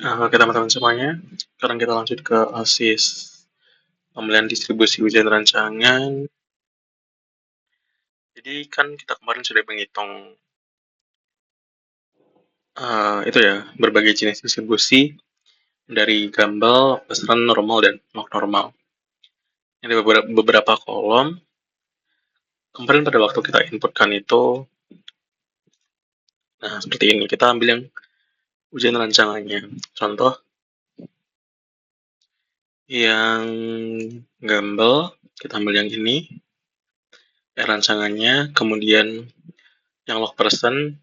Oke teman-teman semuanya, sekarang kita lanjut ke ASIS pemilihan distribusi ujian rancangan. Jadi kan kita kemarin sudah menghitung itu ya, berbagai jenis distribusi dari Gumbel, besaran normal dan log normal. Ada beberapa kolom. Kemarin pada waktu kita inputkan itu, nah seperti ini. Kita ambil yang ujian rancangannya. Contoh yang Gumbel, kita ambil yang ini. Rancangannya, kemudian yang log person.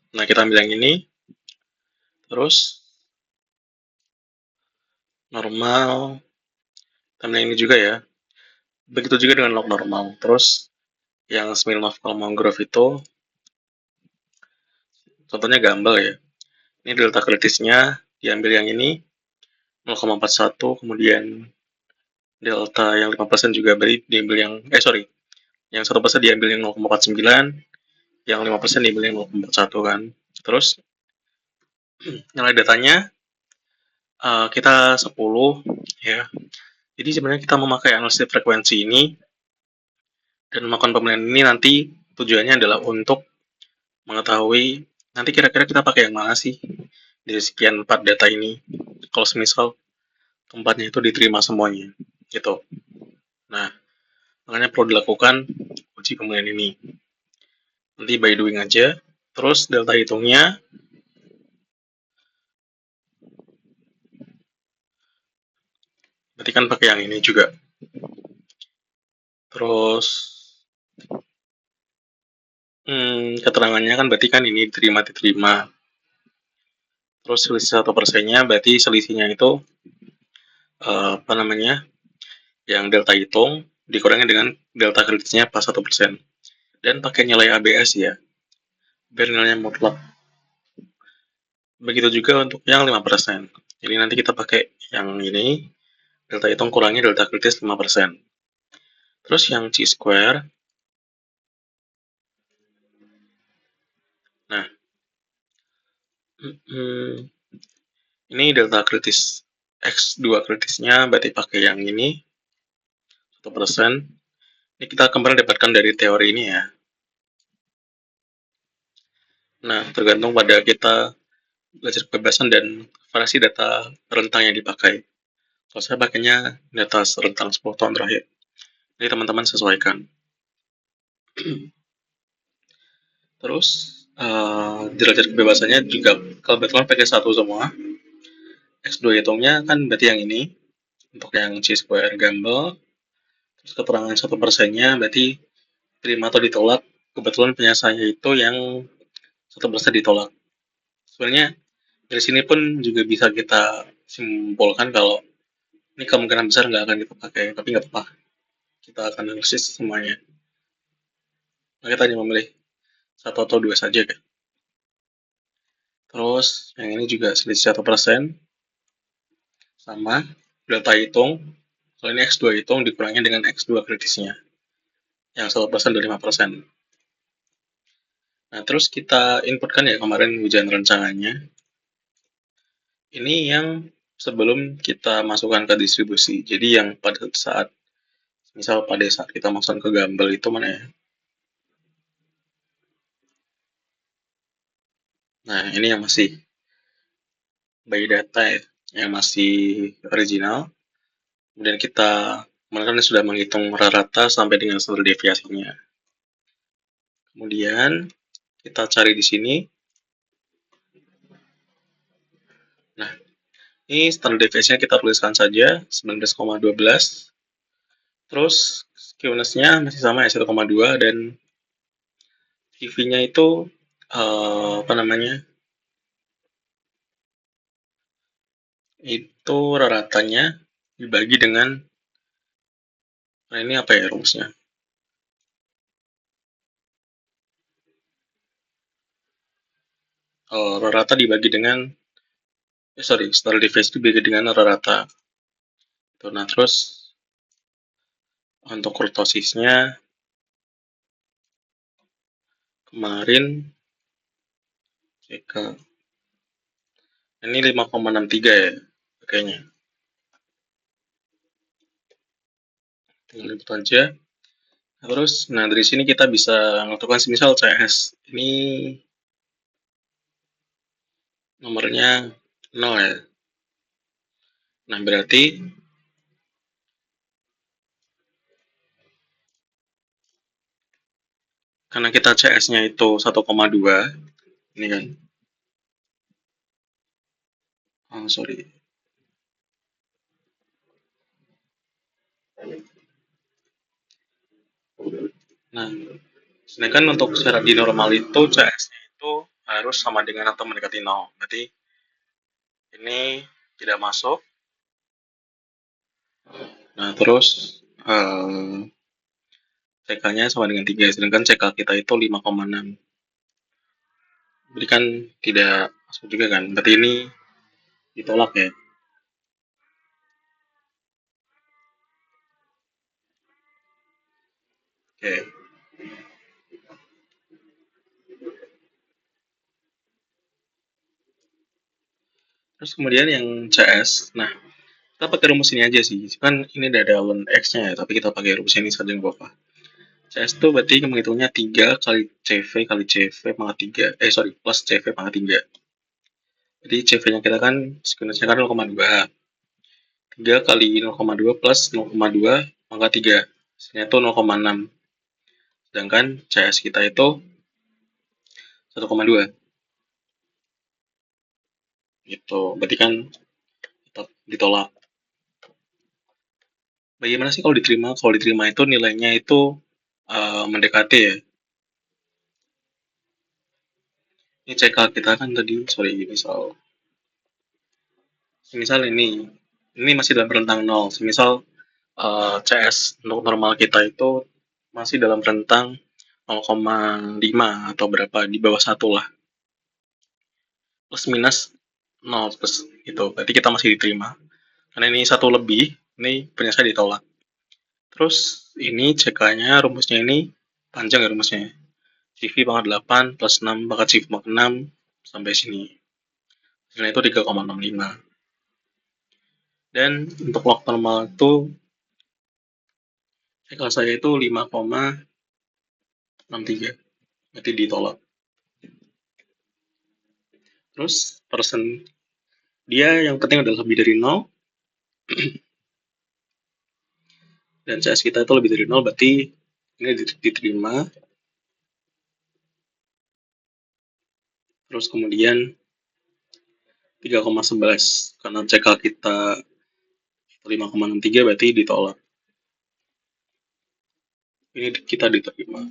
Nah, kita ambil yang ini. Terus normal. Kita ambil yang ini juga ya. Begitu juga dengan log normal. Terus yang Smirnov Kolmogorov itu contohnya Gumbel ya. Ini delta kritisnya diambil yang ini 0,41, kemudian delta yang 5% juga diambil yang yang 1% diambil yang 0,49, yang 5% diambil yang 0,41 kan. Terus nilai datanya kita 10 ya. Jadi sebenarnya kita memakai analisis frekuensi ini dan melakukan pemilihan ini nanti tujuannya adalah untuk mengetahui nanti kira-kira kita pakai yang mana sih dari sekian 4 data ini. Kalau semisal tempatnya itu diterima semuanya, gitu. Nah, makanya perlu dilakukan uji pemilihan ini. Nanti by doing aja. Terus delta hitungnya berarti kan pakai yang ini juga. Terus keterangannya kan berarti kan ini diterima. Terus selisih 1%-nya berarti selisihnya itu apa namanya? Yang delta hitung dikurangi dengan delta kritisnya plus 1%. Dan pakai nilai ABS ya, biar nilainya mutlak. Begitu juga untuk yang 5%. Jadi nanti kita pakai yang ini, delta hitung kurangi delta kritis 5%. Terus yang chi-square, nah, ini delta kritis X2 kritisnya berarti pakai yang ini, 1%. Ini kita kemarin dapatkan dari teori ini ya. Nah, tergantung pada kita belajar kebebasan dan variasi data rentang yang dipakai. Kalau saya pakainya data rentang 10 tahun terakhir. Jadi teman-teman sesuaikan. Terus derajat kebebasannya juga kebetulan pakai 1 semua. X2 hitungnya kan berarti yang ini. Untuk yang chi-square Gumbel. Terus keterangan 1%-nya berarti terima atau ditolak. Kebetulan penyasaannya itu yang 1% ditolak. Sebenarnya dari sini pun juga bisa kita simpulkan kalau ini kemungkinan besar nggak akan kita pakai, tapi nggak apa-apa. Kita akan analisis semuanya. Nah, kita hanya memilih 1 atau 2 saja kan. Terus yang ini juga selisih 1%. Sama, delta hitung. Kalau ini X2 hitung dikurangi dengan X2 kritisnya. Yang 1% dari 5%. Nah, terus kita inputkan ya kemarin ujian rancangannya. Ini yang sebelum kita masukkan ke distribusi. Jadi yang pada saat, misal pada saat kita masukkan ke Gumbel itu mana ya? Nah, ini yang masih by data ya, yang masih original. Kemudian kita kemarin sudah menghitung rata sampai dengan standar deviasinya. Kemudian kita cari di sini. Nah, ini standar deviasinya kita tuliskan saja 19,12. Terus skewness-nya masih sama ya 1,2 dan CV-nya itu apa namanya? Itu ratanya dibagi dengan ini apa ya rumusnya? Rata dibagi dengan standar deviasi dibagi dengan rata. Nah, terus untuk kurtosisnya kemarin CK ini 5,63 ya kayaknya. Tinggal itu aja. Terus, nah dari sini kita bisa menentukan semisal CS ini nomornya 0 ya. Nah berarti karena kita CS-nya itu 1,2 ini kan. Oh, sorry. Nah, sedangkan untuk secara di normal itu CS-nya itu harus sama dengan atau mendekati 0. Berarti ini tidak masuk. Nah, terus CK-nya sama dengan 3, sedangkan CK kita itu 5,6. Berarti kan tidak masuk juga kan. Berarti ini ditolak ya. Oke. Terus kemudian yang CS. Nah, kita pakai rumus ini aja sih. Kan ini udah ada ln X-nya ya, tapi kita pakai rumus ini saja nggak apa-apa. CS itu berarti menghitungnya 3 kali CV kali CV pangkat 3. Sorry, plus CV pangkat 3. Jadi CV-nya kita kan sebenarnya kan 0,2. 3 kali 0,2 plus 0,2 pangkat 3. Hasilnya itu 0,6. Sedangkan CS kita itu 1,2. Gitu. Berarti kan tetap ditolak. Bagaimana sih kalau diterima? Kalau diterima itu nilainya itu mendekati ya. Ini CK kita kan tadi, sorry, misal ini masih dalam rentang 0. Misal CS untuk normal kita itu masih dalam rentang 0,5 atau berapa di bawah 1 lah. Plus minus 0 plus gitu. Berarti kita masih diterima. Karena ini satu lebih, ini punya saya ditolak. Terus ini CK-nya rumusnya ini panjang ya rumusnya. CV pangkat 8 plus 6 pangkat CV pangkat 6 sampai sini. Hasilnya itu 3,65. Dan untuk log normal itu CK saya itu 5,63. Berarti ditolak. Terus persen dia yang penting adalah lebih dari 0 dan CS kita itu lebih dari 0 berarti ini diterima. Terus kemudian 3,11 karena CK kita 5,63 berarti ditolak. Ini kita diterima.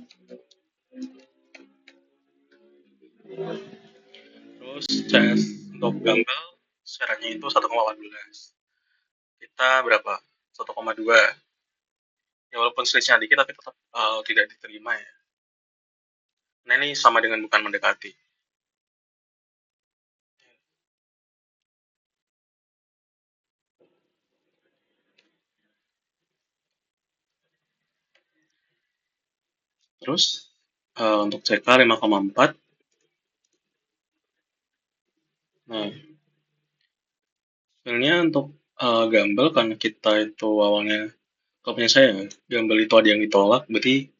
Terus CS untuk gambar syaratnya itu 1,14. Kita berapa? 1,2. Ya walaupun selisihnya dikit tapi tetap tidak diterima ya. Nah ini sama dengan bukan mendekati. Terus untuk CK 5,4. Nah, sebenarnya untuk gambar karena kita itu awalnya, kalau punya saya, gambar itu ada yang ditolak, berarti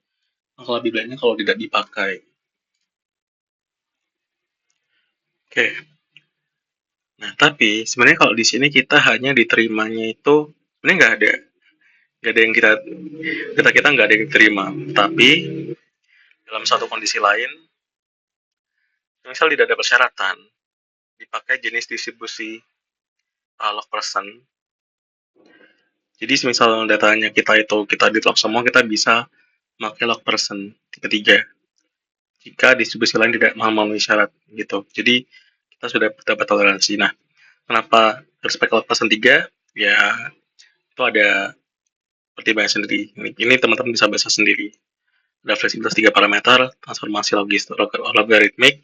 angka lebih baiknya kalau tidak dipakai. Oke. Nah, tapi sebenarnya kalau di sini kita hanya diterimanya itu sebenarnya nggak ada yang kita nggak ada yang diterima. Tapi dalam satu kondisi lain, misal tidak ada persyaratan, dipakai jenis distribusi log person. Jadi misal datanya kita deadlock semua, kita bisa pakai log person ketiga. Jika distribusi lain tidak memenuhi syarat gitu. Jadi kita sudah dapat toleransi. Nah, kenapa harus pakai log person 3? Ya, itu ada pertimbangan sendiri. Ini teman-teman bisa baca sendiri. Ada fleksibilitas 3 parameter, transformasi logaritmik,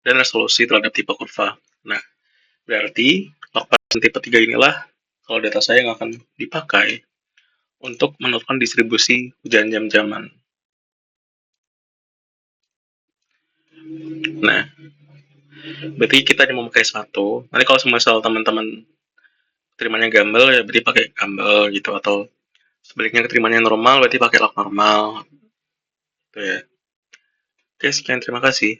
dan resolusi terhadap tipe kurva. Nah, berarti log person tipe 3 inilah kalau data saya yang akan dipakai untuk menentukan distribusi hujan jam-jaman. Nah, berarti kita mau pakai satu. Nanti kalau semisal teman-teman terimanya gambel ya berarti pakai gambel gitu, atau sebaliknya keterimanya normal berarti pakai log normal. Gitu ya. Oke, sekian, terima kasih.